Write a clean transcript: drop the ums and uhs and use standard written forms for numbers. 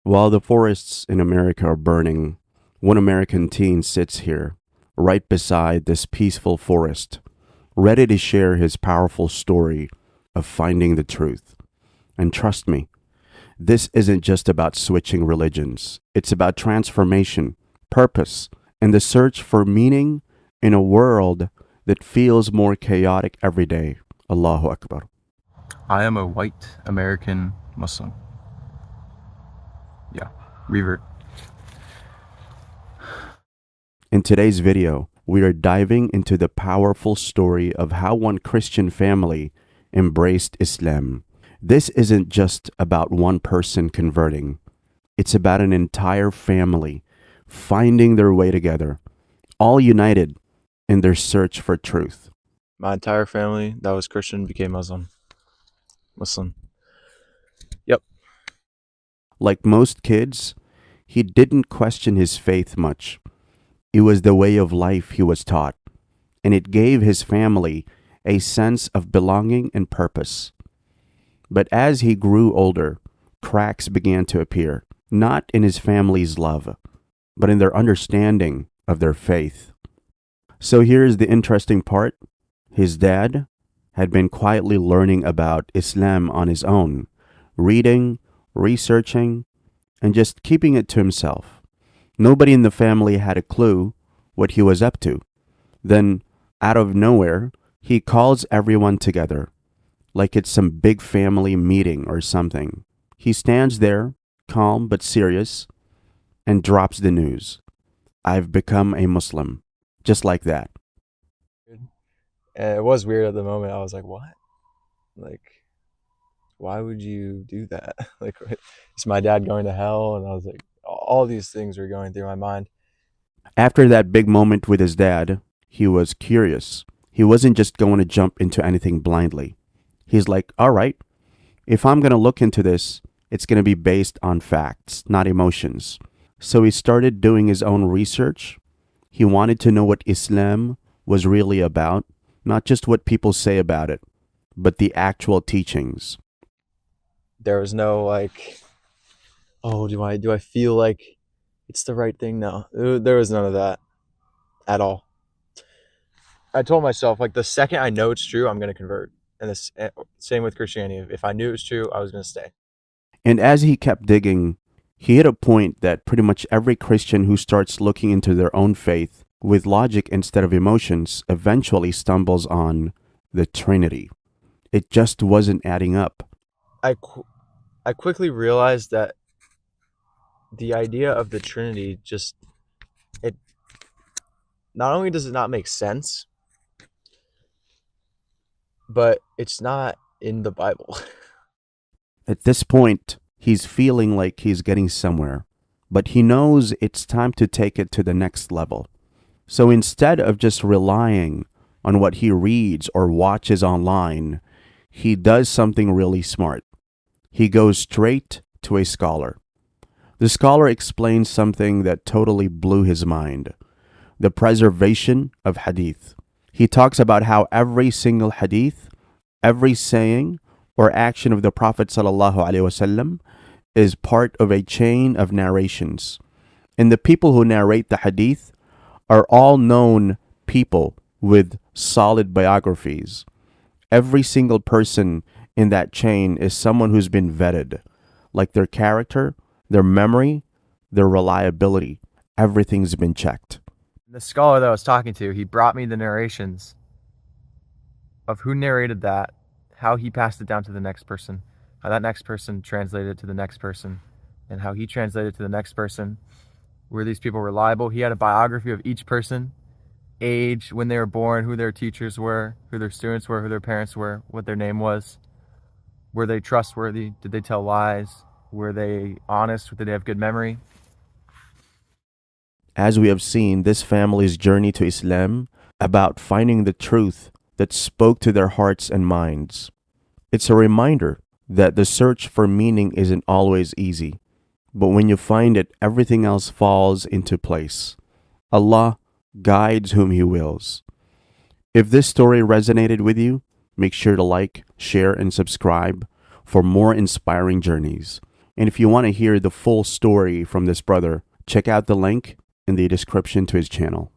While the forests in America are burning, one American teen sits here, right beside this peaceful forest, ready to share his powerful story of finding the truth. And trust me, this isn't just about switching religions. It's about transformation, purpose, and the search for meaning in a world that feels more chaotic every day. Allahu Akbar. I am a white American Muslim. Yeah, revert. In today's video, we are diving into the powerful story of how one Christian family embraced Islam. This isn't just about one person converting. It's about an entire family finding their way together, all united in their search for truth. My entire family that was Christian became Muslim. Yep. Like most kids, he didn't question his faith much. It was the way of life he was taught, and it gave his family a sense of belonging and purpose. But as he grew older, cracks began to appear, not in his family's love, but in their understanding of their faith. So here's the interesting part. His dad had been quietly learning about Islam on his own, reading, researching, and just keeping it to himself. Nobody in the family had a clue what he was up to. Then, out of nowhere, he calls everyone together, like it's some big family meeting or something. He stands there, calm but serious, and drops the news. I've become a Muslim. Just like that. And it was weird at the moment. I was like, what? Like, why would you do that? Like, is my dad going to hell? And I was like, all these things were going through my mind. After that big moment with his dad, he was curious. He wasn't just going to jump into anything blindly. He's like, all right, if I'm going to look into this, it's going to be based on facts, not emotions. So he started doing his own research. He wanted to know what Islam was really about, not just what people say about it, but the actual teachings. There was no like, oh, do I feel like it's the right thing? No, there was none of that at all. I told myself, like, the second I know it's true, I'm going to convert. And this same with Christianity. If I knew it was true, I was going to stay. And as he kept digging, he hit a point that pretty much every Christian who starts looking into their own faith with logic instead of emotions eventually stumbles on the Trinity. It just wasn't adding up. I quickly realized that the idea of the Trinity it not only does it not make sense, but it's not in the Bible. At this point, he's feeling like he's getting somewhere, but he knows it's time to take it to the next level. So instead of just relying on what he reads or watches online, he does something really smart. He goes straight to a scholar. The scholar explains something that totally blew his mind: the preservation of hadith. He talks about how every single hadith, every saying or action of the Prophet ﷺ is part of a chain of narrations. And the people who narrate the hadith are all known people with solid biographies. Every single person in that chain is someone who's been vetted, like their character, their memory, their reliability. Everything's been checked. The scholar that I was talking to, he brought me the narrations of who narrated that, how he passed it down to the next person, how that next person translated it to the next person, and how he translated it to the next person. Were these people reliable? He had a biography of each person, age, when they were born, who their teachers were, who their students were, who their parents were, what their name was. Were they trustworthy? Did they tell lies? Were they honest? Did they have good memory? As we have seen, this family's journey to Islam about finding the truth that spoke to their hearts and minds. It's a reminder that the search for meaning isn't always easy, but when you find it, everything else falls into place. Allah guides whom He wills. If this story resonated with you, make sure to like, share, and subscribe for more inspiring journeys. And if you want to hear the full story from this brother, check out the link in the description to his channel.